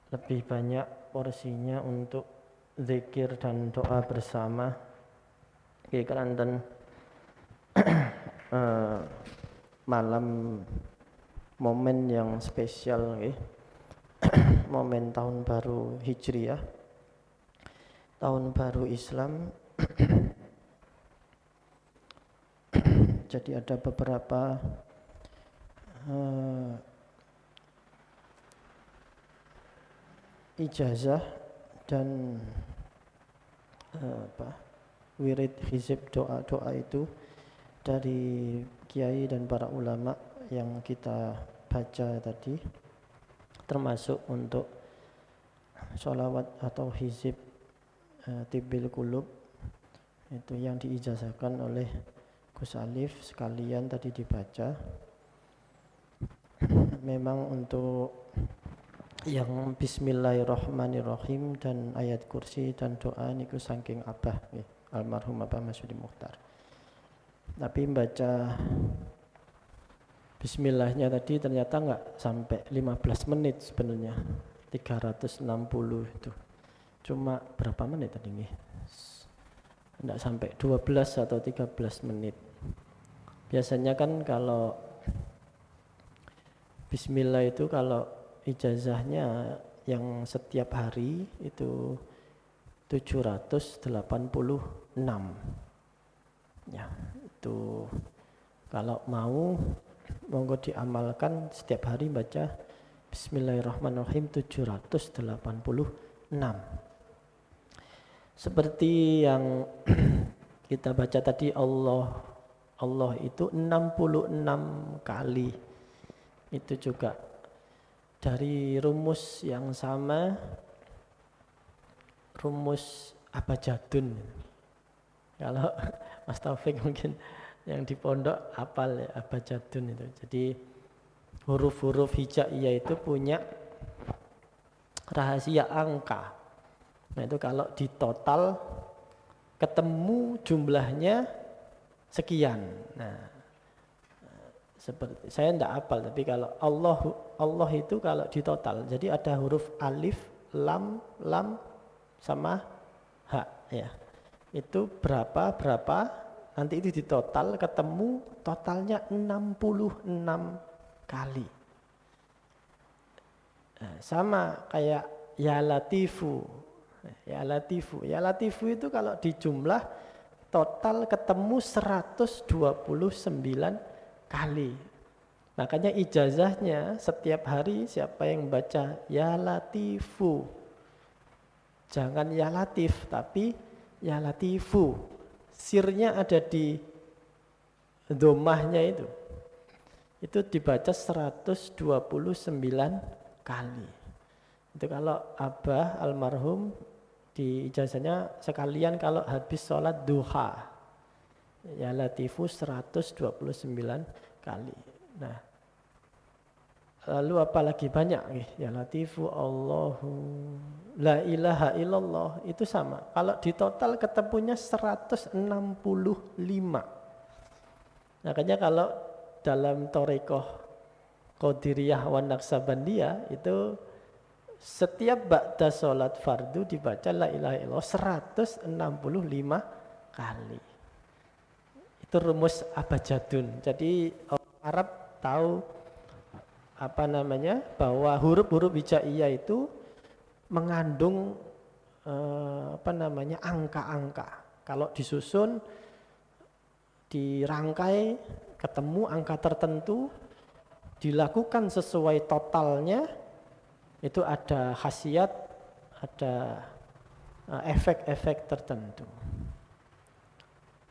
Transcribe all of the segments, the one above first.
lebih banyak porsinya untuk zikir dan doa bersama. Nggih keranten malam momen yang spesial nggih. Momen tahun baru Hijriah, tahun baru Islam. Jadi ada beberapa ijazah dan wirid hizib doa-doa itu dari kiai dan para ulama yang kita baca tadi, termasuk untuk sholawat atau hizib Tibbil Qulub itu yang diijazahkan oleh Gus Alif sekalian tadi dibaca. Memang untuk yang Bismillahirrahmanirrahim dan ayat kursi dan doa niku saking Abah almarhum Abah Masudi Mukhtar. Tapi baca Bismillahnya tadi ternyata enggak sampai 15 menit sebenarnya. 360 itu. Cuma berapa menit tadi nih? Enggak sampai 12 atau 13 menit. Biasanya kan kalau Bismillah itu kalau ijazahnya yang setiap hari itu 786. Ya, itu kalau mau monggo diamalkan setiap hari baca Bismillahirrahmanirrahim 786. Seperti yang kita baca tadi, Allah itu 66 kali. Itu juga dari rumus yang sama, rumus abjadun. Kalau Mas Taufik mungkin yang di pondok hafal ya, abjadun itu. Jadi huruf-huruf hijaiyah itu punya rahasia angka. Nah itu kalau di total ketemu jumlahnya sekian. Nah seperti saya tidak hafal, tapi kalau Allah itu kalau di total, jadi ada huruf alif, lam sama ha ya. Itu berapa nanti itu di total ketemu totalnya 66 kali. Nah, sama kayak ya latifu. Ya latifu itu kalau dijumlah total ketemu 129 kali. Makanya ijazahnya setiap hari siapa yang baca ya latifu, jangan ya latif tapi ya latifu. Sirnya ada di domahnya itu dibaca 129 kali. Itu kalau Abah almarhum di ijazahnya sekalian kalau habis sholat duha ya latifu 129 kali. Nah, lalu apalagi banyak ya latifu Allahu la ilaha illallah itu sama. Kalau di total ketemunya 165. Makanya kalau dalam Thariqah Qadiriyah wa Naqsabandiyah itu setiap ba'da sholat fardu dibaca la ilaha illallah 165 kali. Itu rumus abjadun. Jadi orang Arab tahu bahwa huruf-huruf hijaiyah itu mengandung angka-angka. Kalau disusun, dirangkai, ketemu angka tertentu, dilakukan sesuai totalnya, itu ada khasiat, ada efek-efek tertentu.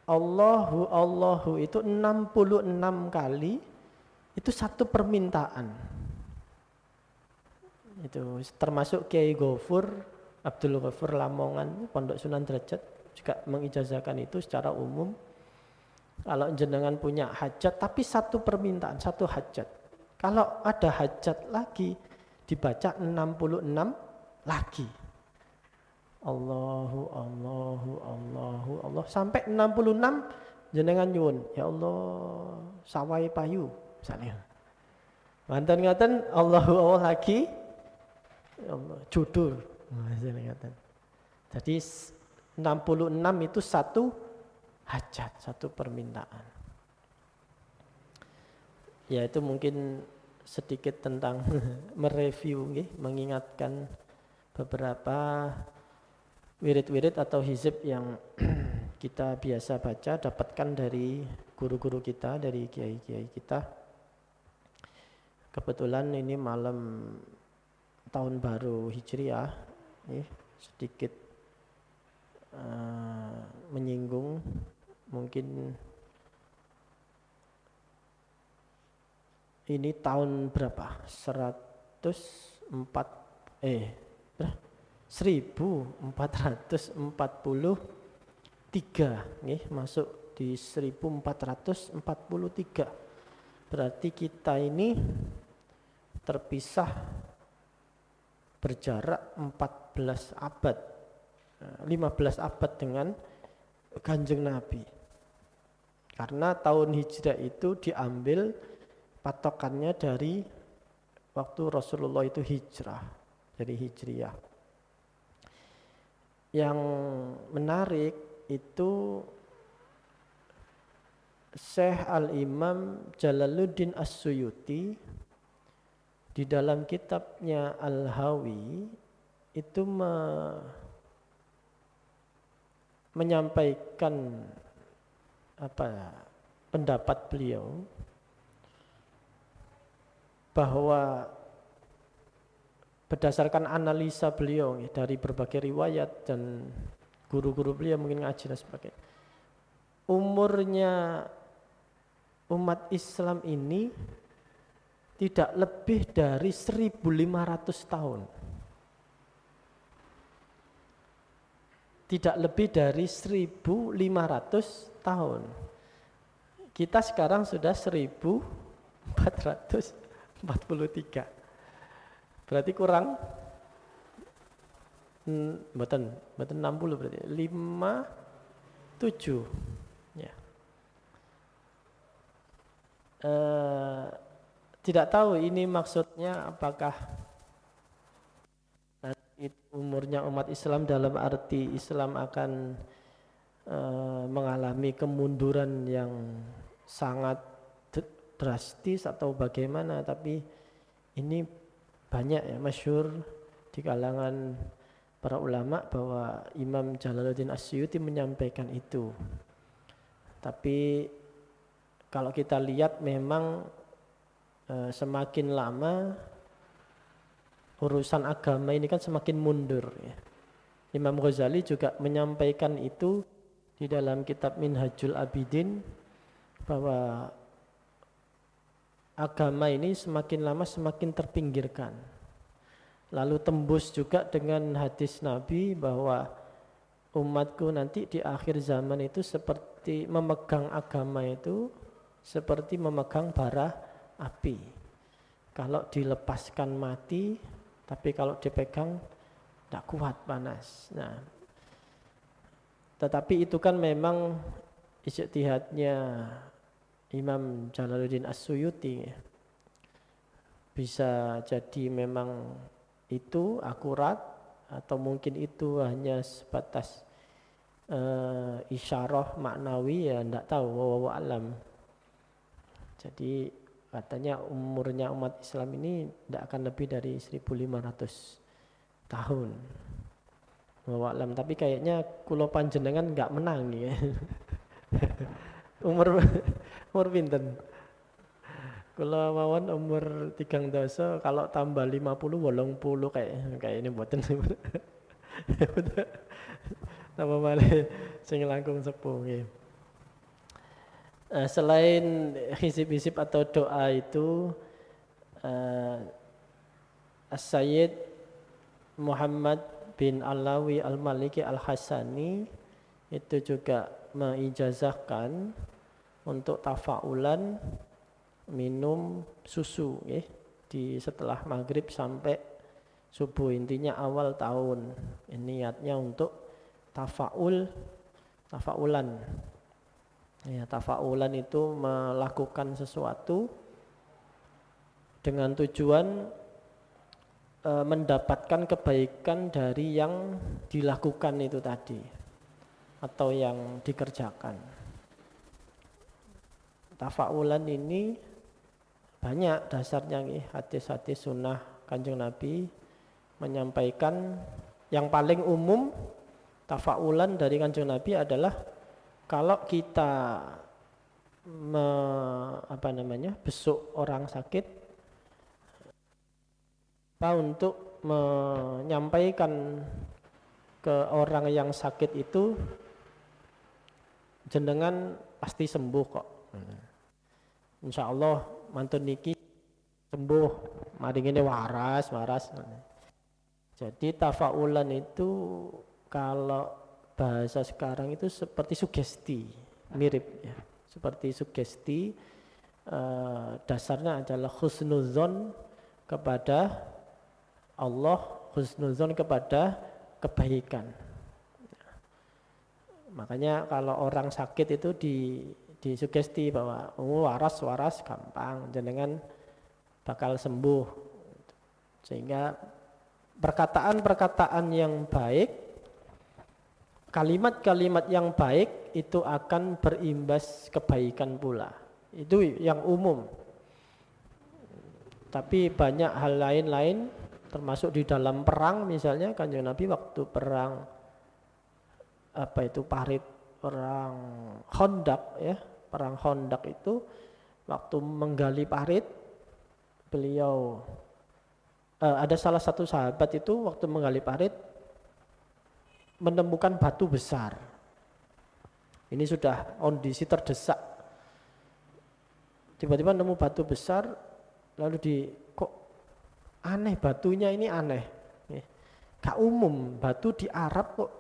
Allahu itu 66 kali, itu satu permintaan. Itu termasuk Kiai Ghafur, Abdul Ghafur Lamongan, Pondok Sunan Derajat juga mengijazahkan itu secara umum. Kalau jenengan punya hajat, tapi satu permintaan, satu hajat. Kalau ada hajat lagi, dibaca 66 lagi. Allah sampai 66 jenengan nyuwun ya Allah sawai payu misalnya. Mantan ngaten Allah lagi Judul. Jadi 66 itu satu hajat, satu permintaan. Ya itu mungkin sedikit tentang mereview, mengingatkan beberapa wirid-wirid atau hizib yang kita biasa baca, dapatkan dari guru-guru kita, dari kiai-kiai kita. Kebetulan ini malam tahun baru Hijriah, sedikit menyinggung mungkin ini tahun berapa? 1443 nih, masuk di 1443. Berarti kita ini terpisah berjarak 14 abad, 15 abad dengan Kanjeng Nabi. Karena tahun hijrah itu diambil patokannya dari waktu Rasulullah itu hijrah, dari hijriah. Yang menarik itu Syekh Al-Imam Jalaluddin As-Suyuti di dalam kitabnya Al-Hawi itu menyampaikan pendapat beliau bahwa berdasarkan analisa beliau dari berbagai riwayat dan guru-guru beliau mungkin ngaji dan sebagainya, umurnya umat Islam ini tidak lebih dari 1.500 tahun. Tidak lebih dari 1.500 tahun. Kita sekarang sudah 1443. Berarti kurang mboten 60 berarti 57 ya. Tidak tahu ini maksudnya apakah umurnya umat Islam dalam arti Islam akan mengalami kemunduran yang sangat drastis atau bagaimana, tapi ini banyak ya masyhur di kalangan para ulama bahwa Imam Jalaluddin As-Suyuti menyampaikan itu. Tapi kalau kita lihat memang semakin lama urusan agama ini kan semakin mundur ya. Imam Ghazali juga menyampaikan itu di dalam kitab Minhajul Abidin bahwa agama ini semakin lama semakin terpinggirkan. Lalu tembus juga dengan hadis Nabi bahwa umatku nanti di akhir zaman itu seperti memegang agama itu seperti memegang bara api. Kalau dilepaskan mati, tapi kalau dipegang tidak kuat panas. Nah, tetapi itu kan memang ijtihadnya Imam Jalaluddin As-Suyuti. Bisa jadi memang itu akurat atau mungkin itu hanya sebatas isyarah maknawi, ya tidak tahu, wallahu a'lam. Jadi katanya umurnya umat Islam ini tidak akan lebih dari 1.500 tahun. Wallahu a'lam, tapi kayaknya kula panjenengan enggak menang ya. umur pinten? Kula mawon umur 3 doso, kalau tambah 50 80 kayak ini mboten. Tambah malih sing langkung sepuh nggih. Selain hizib-hizib atau doa itu, As-Sayyid Muhammad bin Alawi Al-Maliki Al-Hasani itu juga mengijazahkan untuk tafaulan minum susu di setelah maghrib sampai subuh, intinya awal tahun. Niatnya untuk tafaulan. Ya, tafaulan itu melakukan sesuatu dengan tujuan mendapatkan kebaikan dari yang dilakukan itu tadi atau yang dikerjakan. Tafaulan ini banyak dasarnya hadis-hadis sunnah Kanjeng Nabi menyampaikan yang paling umum tafaulan dari Kanjeng Nabi adalah kalau kita besuk orang sakit untuk menyampaikan ke orang yang sakit itu jenengan pasti sembuh kok. Insya Allah mantun niki sembuh, mari ngene waras. Jadi tafaulan itu kalau bahasa sekarang itu seperti sugesti, mirip ya. Seperti sugesti, dasarnya adalah husnuzon kepada Allah, husnuzon kepada kebaikan. Makanya kalau orang sakit itu disugesti bahwa waras gampang, jenengan bakal sembuh. Sehingga perkataan-perkataan yang baik, kalimat-kalimat yang baik itu akan berimbas kebaikan pula. Itu yang umum. Tapi banyak hal lain-lain, termasuk di dalam perang misalnya, Kanjeng Nabi waktu perang Parit, perang Khandaq ya, perang Khandaq itu waktu menggali parit, beliau ada salah satu sahabat itu waktu menggali parit menemukan batu besar. Ini sudah kondisi terdesak. Tiba-tiba nemu batu besar, lalu kok aneh, batunya ini aneh. Gak umum, batu di Arab kok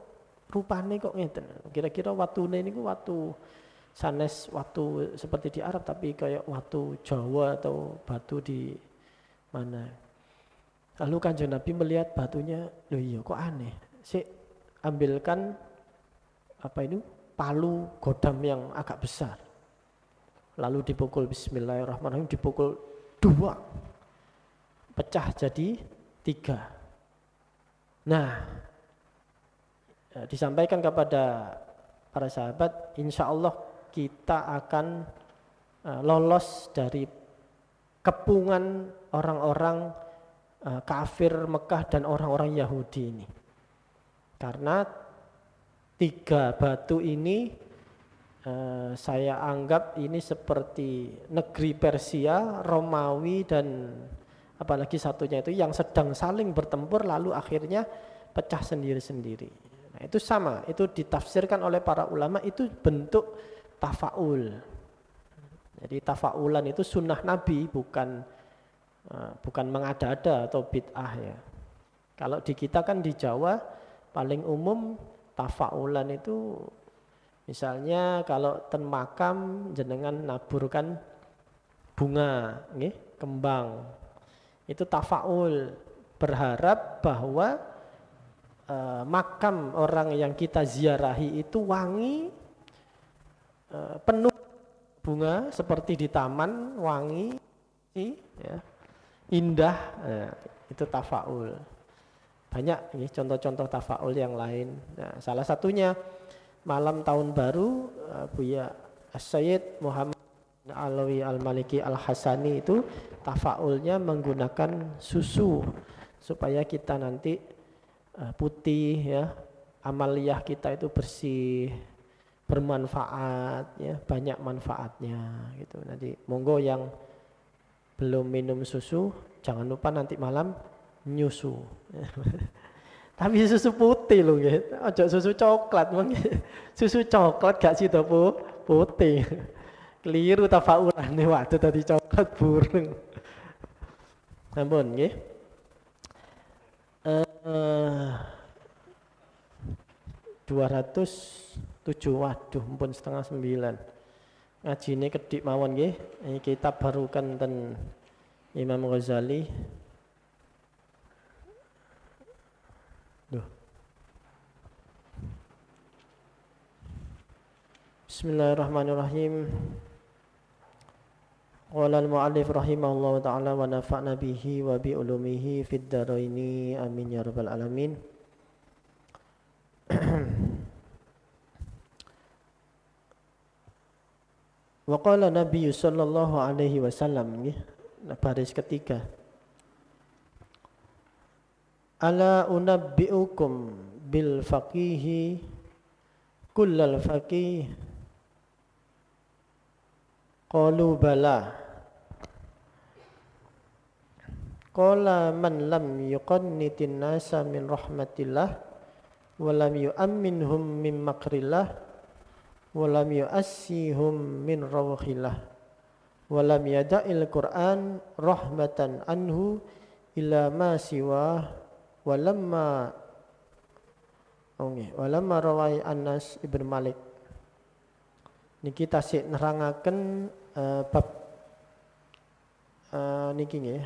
rupane kok ngeten. Kira-kira watune niku watu sanes watu seperti di Arab tapi kayak watu Jawa atau batu di mana. Lalu Kanjeng Nabi melihat batunya, loh iya kok aneh. Ambilkan palu godam yang agak besar. Lalu dipukul bismillahirrahmanirrahim, dipukul 2. Pecah jadi 3. Nah, disampaikan kepada para sahabat, insya Allah kita akan lolos dari kepungan orang-orang kafir Mekah dan orang-orang Yahudi ini. Karena 3 batu ini saya anggap ini seperti negeri Persia, Romawi dan apalagi satunya itu yang sedang saling bertempur lalu akhirnya pecah sendiri-sendiri. Nah, itu sama, itu ditafsirkan oleh para ulama itu bentuk tafaul. Jadi tafaulan itu sunnah Nabi, bukan mengada-ada atau bid'ah ya. Kalau di kita kan di Jawa paling umum tafaulan itu misalnya kalau ten makam jenengan naburkan bunga, kembang. Itu tafaul, berharap bahwa makam orang yang kita ziarahi itu wangi, penuh bunga seperti di taman, wangi, ya, indah, itu tafaul. Banyak contoh-contoh tafaul yang lain. Nah, salah satunya malam tahun baru Buya As-Sayyid Muhammad Alawi Al-Maliki Al-Hasani itu tafaulnya menggunakan susu supaya kita nanti putih ya, amaliyah kita itu bersih, bermanfaat ya, banyak manfaatnya gitu. Nanti monggo yang belum minum susu jangan lupa nanti malam nyusu. Tapi susu putih loh gitu. Ojo susu coklat, susu coklat gak sida putih. Keliru tafaulane waktu tadi coklat burung. Sampun nggih. 207, waduh ampun 8:30. Ngajine kedik mawon nggih. Ini kitab barukan ten Imam Ghazali. Bismillahirrahmanirrahim. Qala al-mu'allif rahimahullahu ta'ala wa nafa'na bihi wa bi ulumihi fid dharaini amin ya rabbal alamin. Wa qala Nabi sallallahu alaihi wasallam, baris ketiga. Ala unabbi'ukum bil faqihi kullal faqih. Qalu bala. Qala man lam yuqannitin nasa min rahmatillah wa lam yu'amminhum min makrillah wa lam yu'assihum min rawhillah wa lam yada'il Qur'an rahmatan anhu illa ma siwa wa lamma rawai Anas ibn Malik. Niki tasik nerangaken bab niki nggih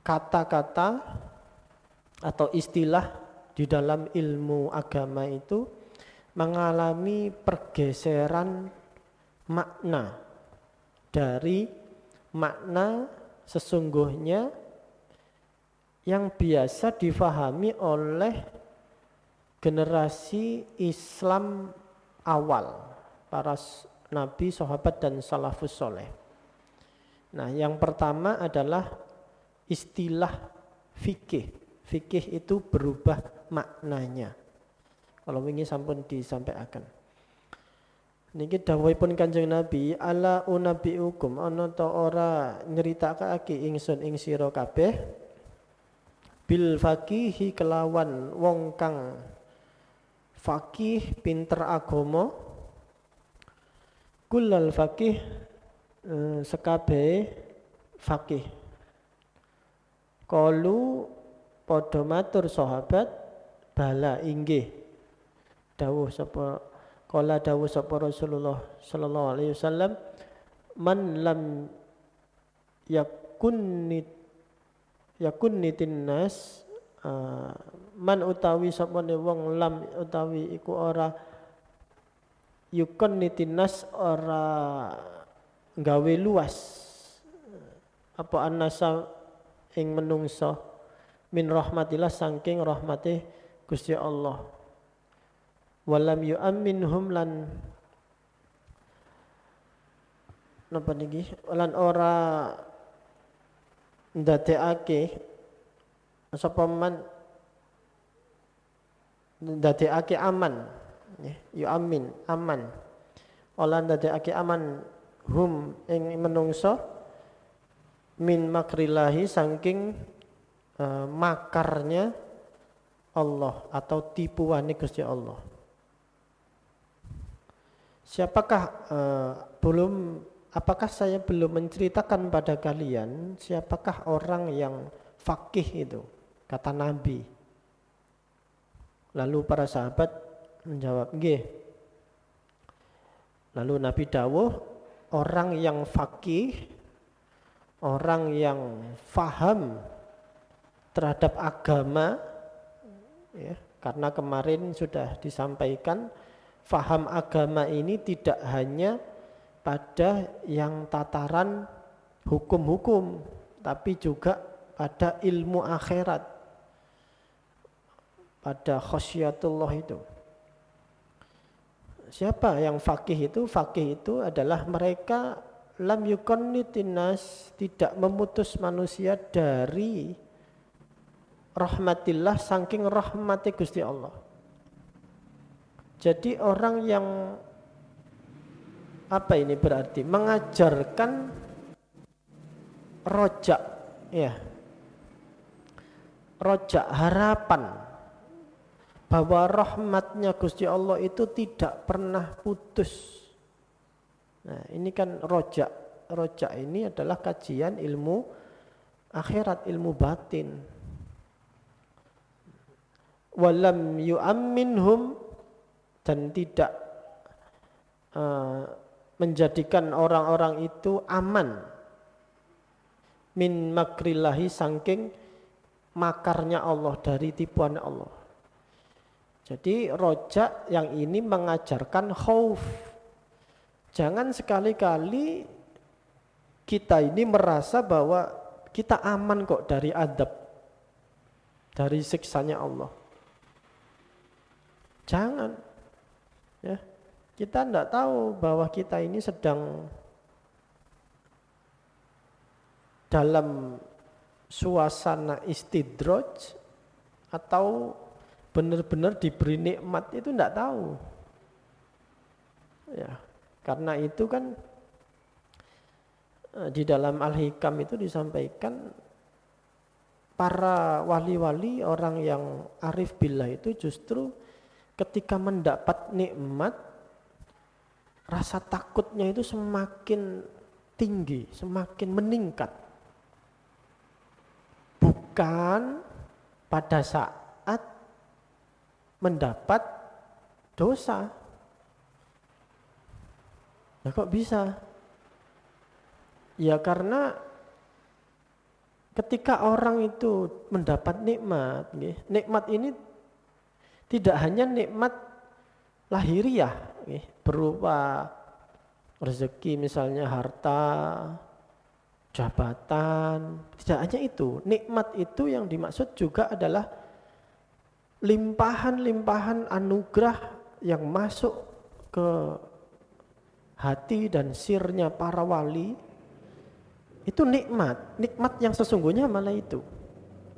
kata-kata atau istilah di dalam ilmu agama itu mengalami pergeseran makna dari makna sesungguhnya yang biasa difahami oleh generasi Islam awal, para nabi, sahabat dan salafus soleh. Nah, yang pertama adalah istilah fikih. Fikih itu berubah maknanya. Kalau wingi sampun disampaikan. Niki dawuhipun Kanjeng Nabi, ala unabiukum ana ta ora nyritakake ingsun ing sira kabeh bil faqihi kelawan wong kang faqih pinter agama kullal faqih sekabehe faqih. Qalu padha matur sahabat bala inggih dawuh sapa kala dawuh sapa Rasulullah sallallahu alaihi wasallam man lam yakunnitin nas man utawi sapane wong lam utawi iku ora yukunnitin nas ora gawe luas apa annasa ing menungso min rahmatillah saking rahmate Gusti Allah walam yu'amminhum lan napa niki lan ora ndadekake sapa man ndadekake aman yu'ammin aman ora ndadekake aman hum ing menungso min makrillahi saking makarnya Allah atau tipuane Gusti Allah. Apakah saya belum menceritakan pada kalian siapakah orang yang faqih itu, kata Nabi. Lalu para sahabat menjawab, nggih. Lalu Nabi dawuh, orang yang faqih, orang yang faham terhadap agama, ya, karena kemarin sudah disampaikan, faham agama ini tidak hanya pada yang tataran hukum-hukum, tapi juga pada ilmu akhirat, pada khasyatullah itu. Siapa yang faqih itu? Faqih itu adalah mereka lam yukonnitin nas, tidak memutus manusia dari rahmatillah saking rahmati Gusti Allah. Jadi orang yang apa ini berarti mengajarkan rojak, ya, rojak harapan bahwa rahmatnya Gusti Allah itu tidak pernah putus. Nah, ini kan rojak. Rojak ini adalah kajian ilmu akhirat, ilmu batin. Walam yu'amminhum, dan tidak menjadikan orang-orang itu aman min makrillahi saking makarnya Allah, dari tipuan Allah. Jadi rojak yang ini mengajarkan khauf. Jangan sekali-kali kita ini merasa bahwa kita aman kok dari adab, dari siksanya Allah. Jangan, ya. Kita tidak tahu bahwa kita ini sedang dalam suasana istidraj atau benar-benar diberi nikmat, itu tidak tahu. Ya, karena itu kan di dalam Al-Hikam itu disampaikan para wali-wali, orang yang arif billah itu justru ketika mendapat nikmat, rasa takutnya itu semakin tinggi, semakin meningkat. Bukan pada saat mendapat dosa. Ya kok bisa? Ya karena ketika orang itu mendapat nikmat, nikmat ini tidak hanya nikmat lahiriah, berupa rezeki misalnya harta, jabatan, tidak hanya itu. Nikmat itu yang dimaksud juga adalah limpahan-limpahan anugerah yang masuk ke hati dan sirnya para wali. Itu nikmat yang sesungguhnya malah itu.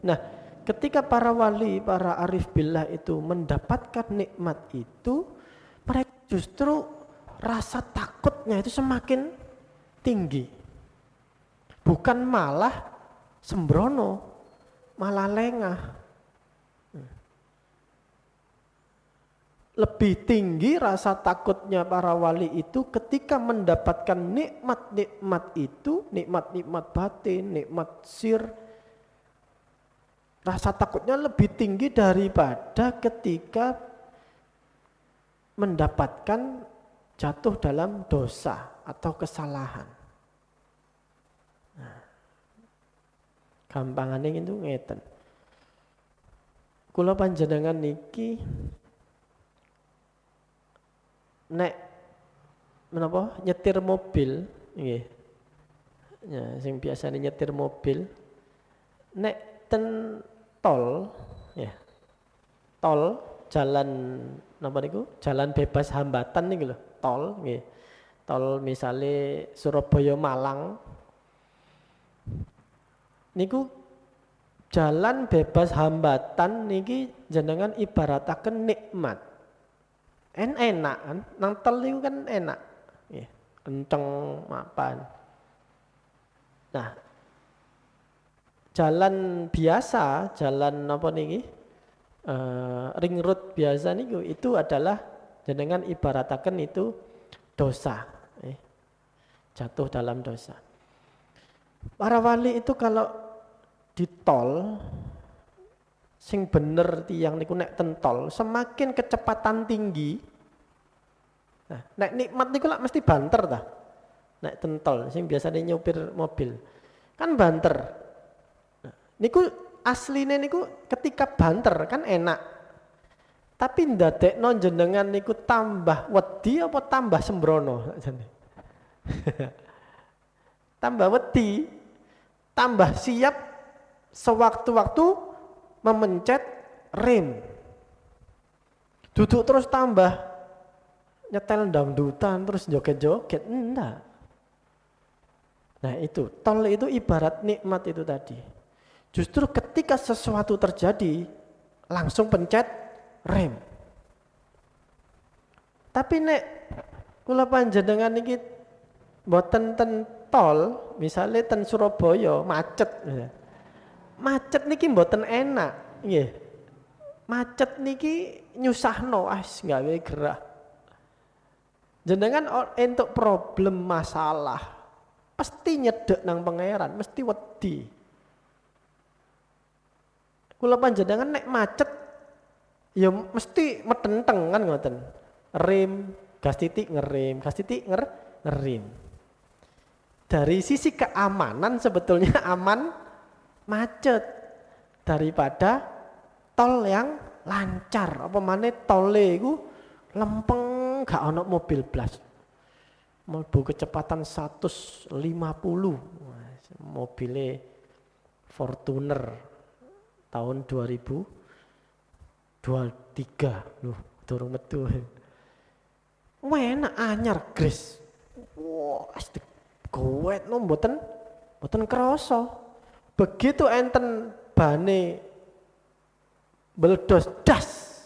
Nah, ketika para wali, para arif billah itu mendapatkan nikmat itu, mereka justru rasa takutnya itu semakin tinggi. Bukan malah sembrono, malah lengah. Lebih tinggi rasa takutnya para wali itu ketika mendapatkan nikmat-nikmat itu, nikmat-nikmat batin, nikmat sir. Rasa takutnya lebih tinggi daripada ketika mendapatkan jatuh dalam dosa atau kesalahan. Nah, gampangannya itu ngeten. Kula panjenengan niki nek menapa nyetir mobil nggih. Ya, sing biasane nyetir mobil nek ten tol ya. Tol jalan napa niku? Jalan bebas hambatan niku lho, tol nggih. Tol misale Surabaya Malang. Niku jalan bebas hambatan niki jenengan ibarataken nikmat. Enak kan, nang tol itu kan enak, ya, kenceng mapan. Nah, jalan biasa, jalan apa niki, ring road biasa niku itu adalah jenengan ibarataken itu dosa, jatuh dalam dosa. Para wali itu kalau di tol, sing bener tiang niku nek tentol semakin kecepatan tinggi. Nah, nek nikmat niku lak mesti banter ta. Nek tentol sing biasanya nyopir mobil kan banter. Nah, niku asline niku ketika banter kan enak. Tapi ndadekno jenengan niku tambah wedi apa tambah sembrono jane. Tambah wedi, tambah siap sewaktu-waktu memencet rem. Duduk terus tambah nyetel dangdutan terus joget-joget, enggak. Nah itu, tol itu ibarat nikmat itu tadi. Justru ketika sesuatu terjadi, langsung pencet rem. Tapi nek kula panjenengan iki mboten ten tol, misalnya ten Surabaya macet. Macet niki mboten enak, nggih. Macet niki nyusahno, gawe gerah. Jenengan entuk problem masalah, pasti nyedek nang pangeran, mesti wedi. Kula panjenengan nek macet ya mesti metenteng kan ngoten. Rem, gas titik ngerem, gas titik ngerem. Dari sisi keamanan sebetulnya aman macet daripada tol yang lancar. Apa maneh tole iku lempeng gak ono mobil blas. mlebu kecepatan 150. Mobilnya Fortuner tahun 2023. Loh, durung metu. Enak anyar gres. Wah, gowet no mboten krasa. Begitu enten bane meledos das.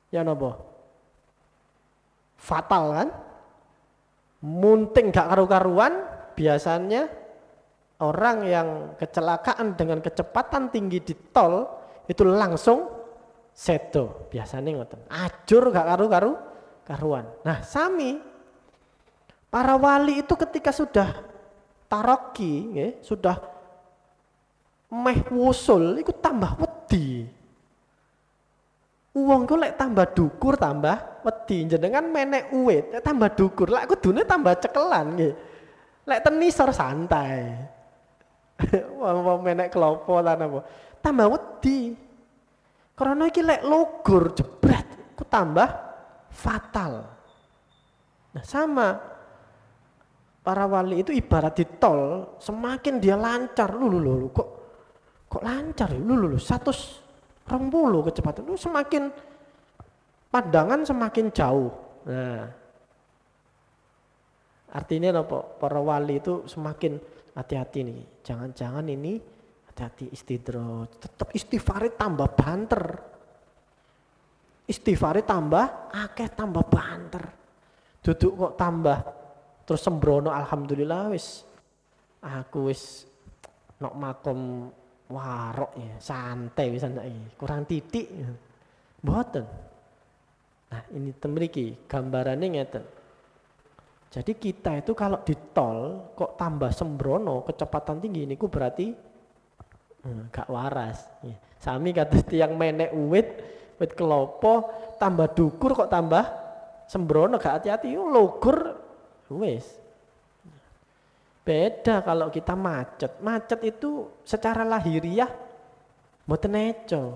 Ya napa? Fatal kan? Munting gak karu-karuan. Biasanya orang yang kecelakaan dengan kecepatan tinggi di tol itu langsung sedo. Biasanya ngoten. Ajur gak karuan. Nah, sami para wali itu ketika sudah taroki, ya, sudah meh wusul, itu tambah wedi. Uang ku lek tambah dukur tambah wedi, jenengan menek uwit tambah dukur, lek kudune tambah cekelan nggih. Lek tenisor santai. Wong menek klopo lan apa? Tambah wedi. Karena iki lek logur jebret ku tambah fatal. Nah, sama para wali itu ibarat di tol, semakin dia lancar, lu kok lancar ya? Lu 120 kecepatan, lu semakin pandangan semakin jauh. Nah, artinya apa? Para wali itu semakin hati-hati nih. Jangan-jangan ini hati-hati istidraj. Tetap istighfar tambah banter. Istighfar tambah akeh tambah banter. Duduk kok tambah terus sembrono alhamdulillah wis. Aku wis nok makom warok ya, santai wisan saiki. Kurang titik. Mboten. Nah, ini temriki gambarannya ngeten. Jadi kita itu kalau di tol kok tambah sembrono kecepatan tinggi niku berarti gak waras. Sami kata tiang menek wit kelopo tambah dukur kok tambah sembrono gak hati-hati logur wis. Beda kalau kita macet. Macet itu secara lahiriah mboten neco.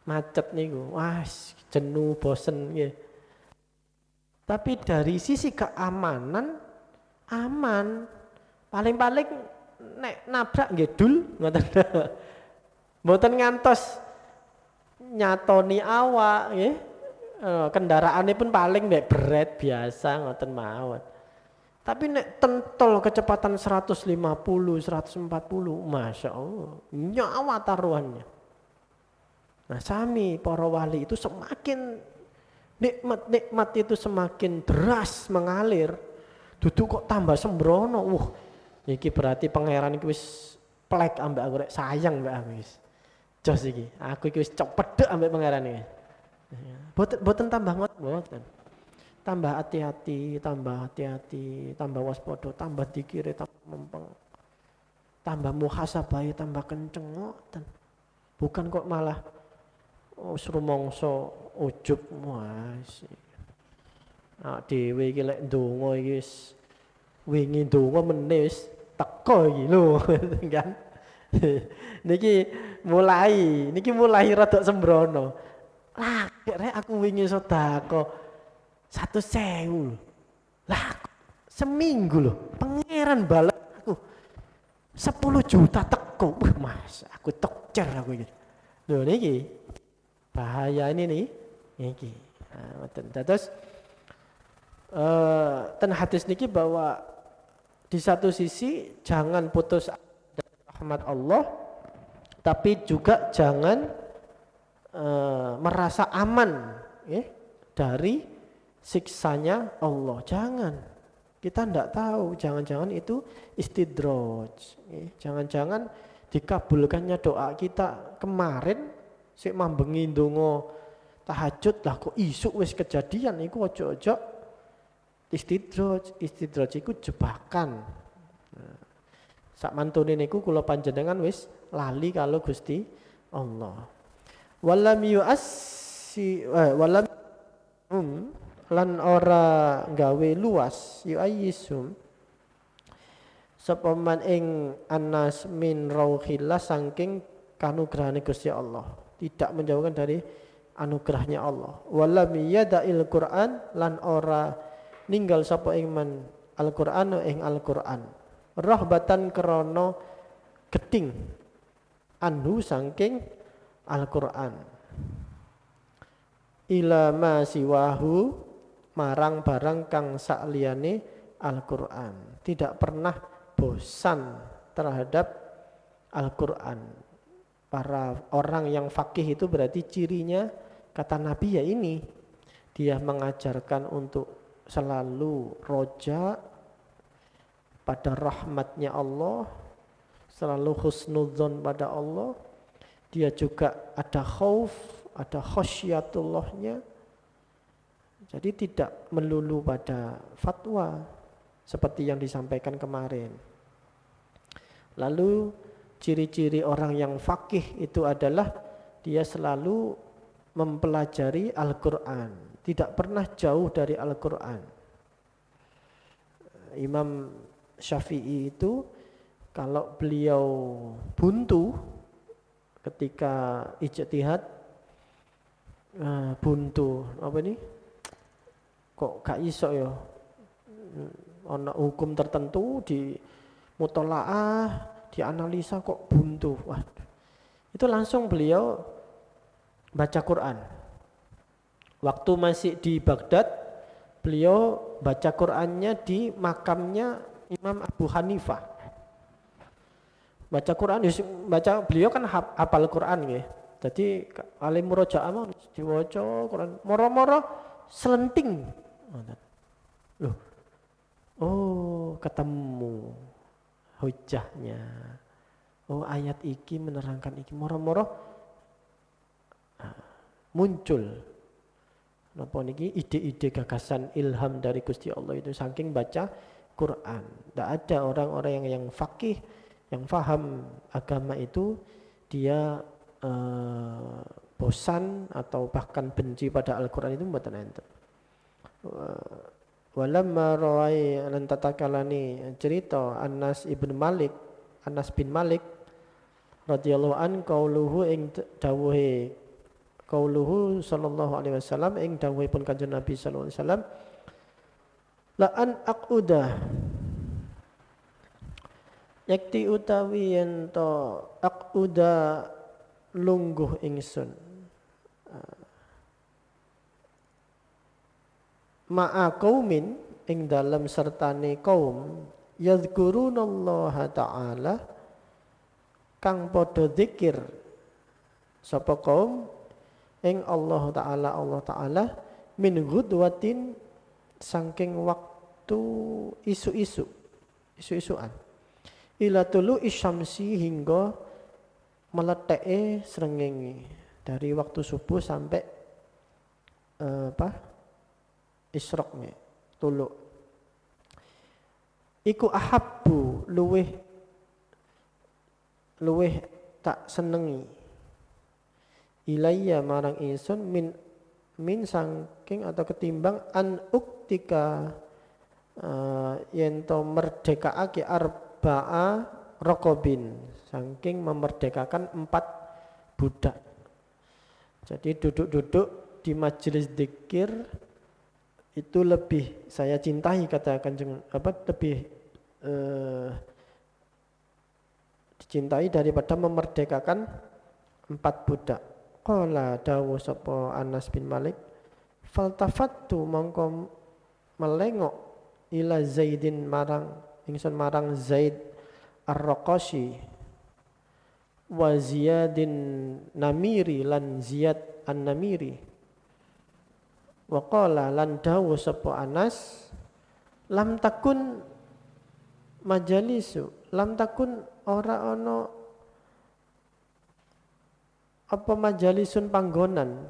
Macet niku wah jenuh bosen nggih. Tapi dari sisi keamanan aman. Paling-paling nek nabrak nggih dul ngoten. Mboten ngantos nyatoni awak nggih. Kendaraannya pun paling mek beret biasa ngoten mawon. Tapi nek tentol kecepatan 150, 140, Masya Allah, nyawa taruhannya. Nah, sami para wali itu semakin nikmat itu semakin deras mengalir. Duduk kok tambah sembrono. Iki berarti pangeran iki wis plek ambek aku rek sayang mbak aku wis. Jos iki. Aku iki wis cepedek ambek pangeran iki. Boten tambah boten. Tambah hati-hati, tambah waspada, tambah dikire, tambah mempeng. Tambah muhasabah, tambah kenceng ngoten. Bukan kok malah rumangsa ujub wis. Dhewe iki lek ndonga iki wis wingi ndonga meneh wis teko iki lho kan. Niki mulai rada sembrono. Lah rek aku wingi sedekah 100.000. Lah seminggu loh pangeran balas aku 10 juta teko. Mas aku tokcer aku iki. Lho niki bahaya ini nih niki. Terus ten hadis niki bahwa di satu sisi jangan putus dari rahmat Allah, tapi juga jangan merasa aman dari siksanya Allah. Jangan, kita ndak tahu, jangan-jangan itu istidraj. Jangan-jangan dikabulkannya doa kita kemarin sik mambengi ndonga tahajud lah kok isuk wis kejadian iku ojo-ojo istidraj iku jebakan. Sak mantune niku kula panjenengan wis lali kalau Gusti Allah. Walam yu'assi walam lan ora gawe luas yu'ayyisum sapa man ing anas min rauhillah saking kanugrahane Gusti Allah. Tidak menjauhkan dari anugerahnya Allah. Walam yada'il Qur'an lan ora ninggal sapa iman Al-Qur'an ing Al-Qur'an. Rahbatan krana geting anhu saking Al-Qur'an. Ila ma siwahu marang barang kang sakliyane Al-Qur'an. Tidak pernah bosan terhadap Al-Qur'an. Para orang yang fakih itu berarti cirinya kata Nabi ya ini. Dia mengajarkan untuk selalu roja pada rahmatnya Allah, selalu husnudzon pada Allah. Dia juga ada khauf, ada khasyatullahnya. Jadi tidak melulu pada fatwa seperti yang disampaikan kemarin. Lalu ciri-ciri orang yang fakih itu adalah dia selalu mempelajari Al-Quran, tidak pernah jauh dari Al-Quran. Imam Syafi'i itu kalau beliau buntu ketika ijtihad, buntu apa ini? Kok gak iso ya? Ana hukum tertentu di mutolaah dianalisa kok buntu. Wah, itu langsung beliau baca Quran. Waktu masih di Baghdad, beliau baca Qurannya di makamnya Imam Abu Hanifah. Baca Quran, baca beliau kan hafal Quran ya. Jadi alim murojaah mah diwaca Quran, moro-moro selenting. Loh. Oh, ketemu hujahnya. Oh, ayat iki menerangkan iki, moro-moro muncul napa niki ide-ide gagasan ilham dari Gusti Allah itu saking baca Quran. Tidak ada orang-orang yang fakih, yang faham agama itu dia bosan atau bahkan benci pada Al-Quran itu mboten enten. Walamma rawai lan tatakalani cerita Anas bin Malik radhiyallahu an qauluhu ing dawuhe qauluhu sallallahu alaihi wasallam ing dawuhipun Kanjeng Nabi sallallahu alaihi wasallam la an aquda yakti utawi yen to aquda lungguh ingsun ma'a qaumin ing dalam sertane kaum yadhkurunallaha ta'ala kang padha zikir sapa kaum ing Allah Ta'ala min ghudwatin saking waktu isu-isuan ila tulu isyamsi hingga meleteke srengenge dari waktu subuh sampai isroknya tuluk iku ahabbu luweh tak senengi ilayya marang insun min saking atau ketimbang an uktika yen to merdekaake arba'a raqabin saking memerdekakan 4 budak. Jadi duduk-duduk di majelis zikir itu lebih saya cintai kata Kanjeng lebih dicintai daripada memerdekakan 4 budak. Qala dawu sapa Anas bin Malik faltafattu mongko melengok ila Zaidin marang ingsun marang Zaid Ar-Raqashi wa Ziyadin Namiri lan Ziyad An-Namiri. Wa qala lan dawu sapa Anas lam takun majalisu lam takun ora ana apa majalisun panggonan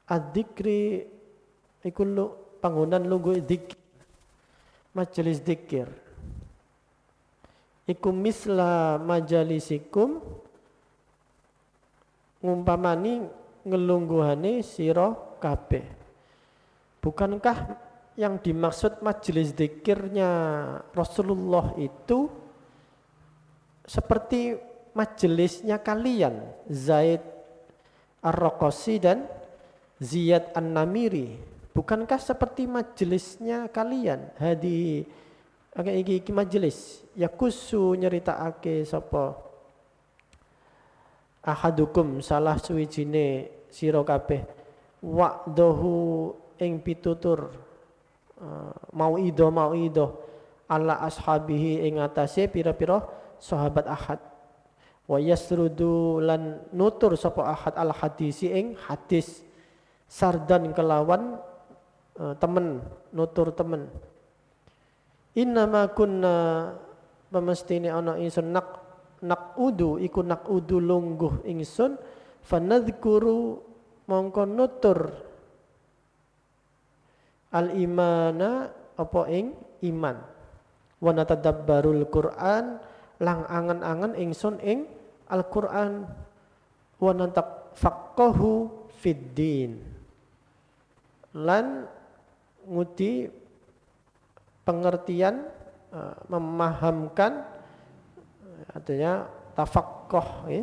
adzikri iku panggonan lungguh dzikir majelis dzikir iku misla majalisikum ngumpamani ngelungguhane sira kabeh. Bukankah yang dimaksud majelis zikirnya Rasulullah itu seperti majelisnya kalian Zaid Ar-Raqasi dan Ziyad An-Namiri. Bukankah seperti majelisnya kalian? Hadi iki majelis yakusu nyeritakake sapa ahadukum salah suwijine sira kabeh wa'dahu ing pitutur mau'idah ala ashabihi ing atase pira-pira sahabat ahad wa yasrudu lan nutur sapa ahad al hadisi ing hadis sardan kelawan temen nutur temen innama kunna pemestine ana ingsun nakudu iku nakudu lungguh ingsun fanadhkuru mongko nutur al imana apa ing iman wa natadabbarul Qur'an lang angen-angen ingsun ing Al-Qur'an wa natafaqahu fid din lan ngudi pengertian memahamkan artinya tafaqquh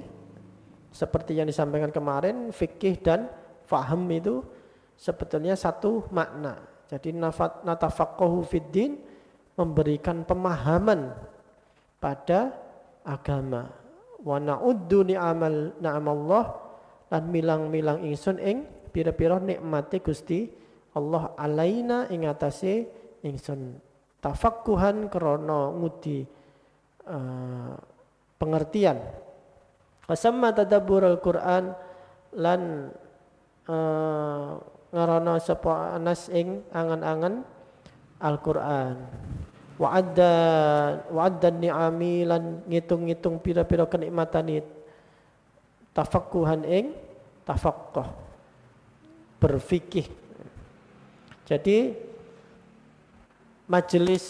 seperti yang disampaikan kemarin fikih dan faham itu sebetulnya satu makna. Jadi natafaqahu fid din memberikan pemahaman pada agama. Wa na'uddu ni'amallah lan milang-milang ingsun ing pira-pira nikmate Gusti Allah alaina ing atase ingsun tafaqquhan krana ngudi pengertian. Wasamma tadabburul Qur'an lan ngarana sapa anas ing angen-angen Al-Qur'an. Wa'adda ni'ami lan ngitung-ngitung pira-pira kenikmatan tafaqquhan ing tafaqquh berfikih. Jadi majelis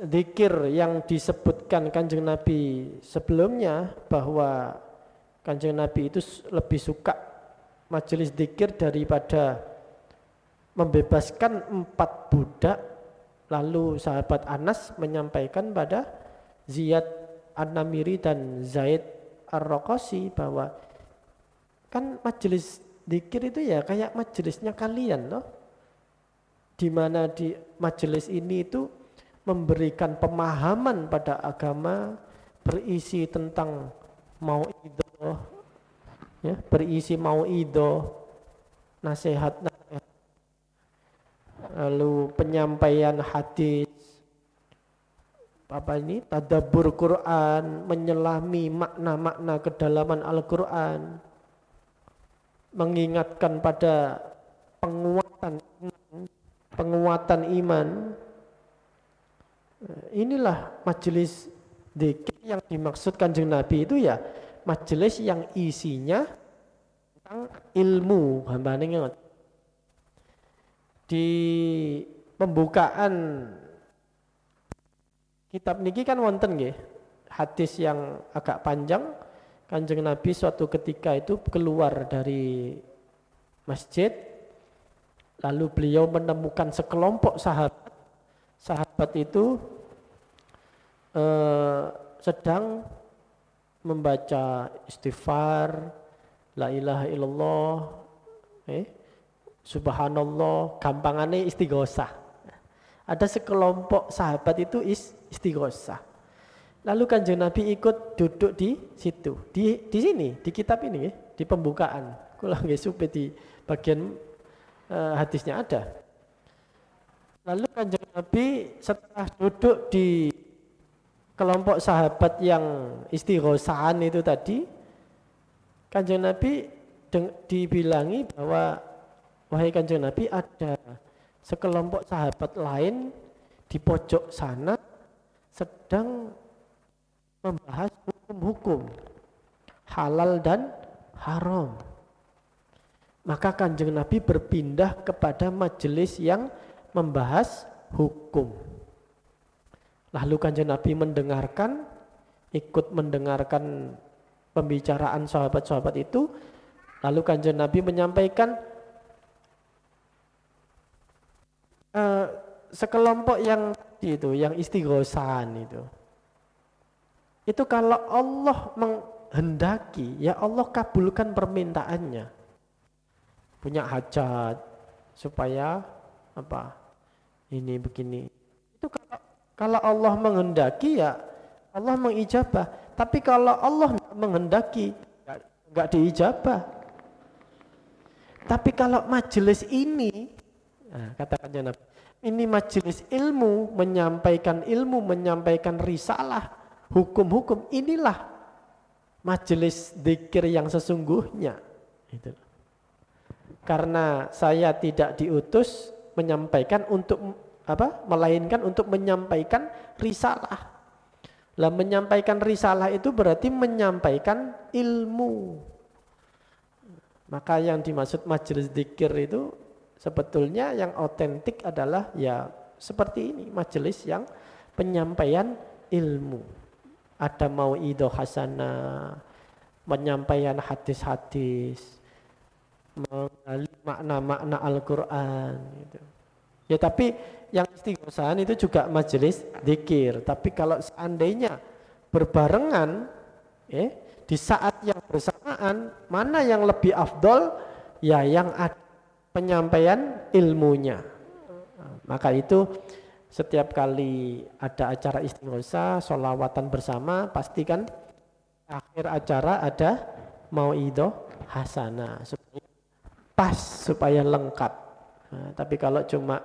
zikir yang disebutkan Kanjeng Nabi sebelumnya bahwa Kanjeng Nabi itu lebih suka majelis zikir daripada membebaskan 4 budak. Lalu sahabat Anas menyampaikan pada Ziyad An-Namiri dan Zaid Ar-Raqasi bahwa kan majelis zikir itu ya kayak majelisnya kalian loh. Di mana di majelis ini itu memberikan pemahaman pada agama berisi tentang mau'idah ya, berisi mau'idah nasihat lalu penyampaian hadis tadabbur Quran, menyelami makna-makna kedalaman Al-Quran, mengingatkan pada penguatan iman. Inilah majelis zikir yang dimaksud Kanjeng Nabi itu ya majelis yang isinya tentang ilmu. Hambane ngerti. Di pembukaan kitab niki kan wonten nggih hadis yang agak panjang. Kanjeng Nabi suatu ketika itu keluar dari masjid, lalu beliau menemukan sekelompok sahabat itu sedang membaca istighfar, la ilaha illallah, subhanallah, gampangane istighosah. Ada sekelompok sahabat itu istighosah. Lalu Kanjeng Nabi ikut duduk di situ. Di sini, di kitab ini, di pembukaan. Kula nggih supe di bagian hadisnya ada. Lalu Kanjeng Nabi setelah duduk di kelompok sahabat yang istighosahan itu tadi, Kanjeng Nabi dibilangi bahwa wahai Kanjeng Nabi, ada sekelompok sahabat lain di pojok sana sedang membahas hukum-hukum halal dan haram. Maka Kanjeng Nabi berpindah kepada majelis yang membahas hukum. Lalu Kanjeng Nabi ikut mendengarkan pembicaraan sahabat-sahabat itu. Lalu Kanjeng Nabi menyampaikan sekelompok yang istighosahan itu kalau Allah menghendaki ya Allah kabulkan permintaannya. punya hajat supaya apa? Ini begini. Itu kalau Allah menghendaki ya Allah mengijabah. Tapi kalau Allah menghendaki enggak diijabah. Tapi kalau majelis ini, nah, katakannya Nabi, ini majelis ilmu, menyampaikan risalah, hukum-hukum, inilah majelis zikir yang sesungguhnya. Itu. Karena saya tidak diutus menyampaikan untuk apa? Melainkan untuk menyampaikan risalah. Lah menyampaikan risalah itu berarti menyampaikan ilmu. Maka yang dimaksud majelis zikir itu sebetulnya yang otentik adalah ya seperti ini, majelis yang penyampaian ilmu. Ada mau'idhah hasanah, penyampaian hadis-hadis, menggali makna-makna Al-Quran gitu. Ya tapi yang istighosahan itu juga majelis zikir. Tapi kalau seandainya berbarengan di saat yang bersamaan, mana yang lebih afdol? Ya yang ada penyampaian ilmunya. Maka itu setiap kali ada acara istighosah, sholawatan bersama, pastikan akhir acara ada mau'idhah hasanah supaya pas, supaya lengkap. Nah, tapi kalau cuma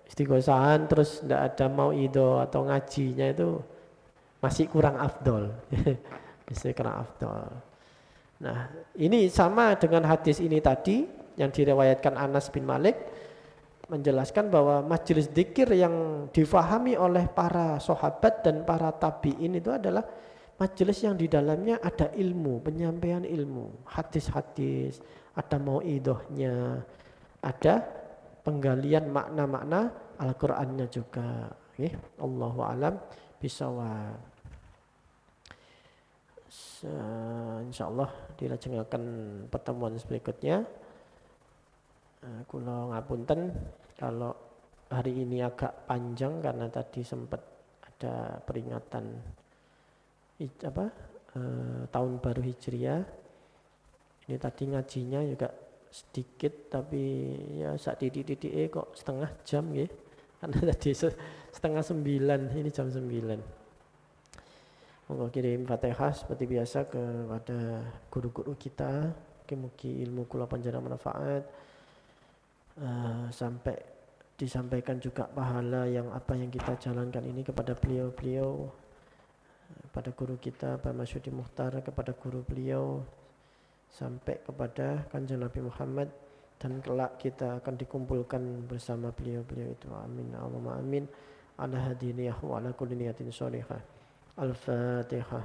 istighosahan terus tidak ada mau'idhah atau ngajinya itu masih kurang afdol. Masih kurang afdol. Nah, ini sama dengan hadis ini tadi yang diriwayatkan Anas bin Malik menjelaskan bahwa majelis dzikir yang difahami oleh para sahabat dan para tabi'in itu adalah majelis yang di dalamnya ada ilmu, penyampaian ilmu, hadis-hadis, ada mau'idhahnya, ada penggalian makna-makna Al-Qur'annya juga. Allahu a'lam bishawab. Insyaallah dilajengaken pertemuan berikutnya. Kula ngapunten kalau hari ini agak panjang karena tadi sempat ada peringatan tahun baru Hijriah. Ini tadi ngajinya juga sedikit tapi ya sak titik-titik kok setengah jam nggih. Karena tadi 8:30, ini jam 9. Monggo kirim Fatihah seperti biasa kepada guru-guru kita. Mugi ilmu kula panjenengan manfaat. Sampai disampaikan juga pahala yang apa yang kita jalankan ini kepada beliau-beliau, pada guru kita Pak Masyudi Mukhtar, kepada guru beliau, sampai kepada Kanjeng Nabi Muhammad, dan kelak kita akan dikumpulkan bersama beliau-beliau itu. Amin Allahumma amin. Ala hadiniyah wa ala kulli niyatin sholihah. Al-Fatihah.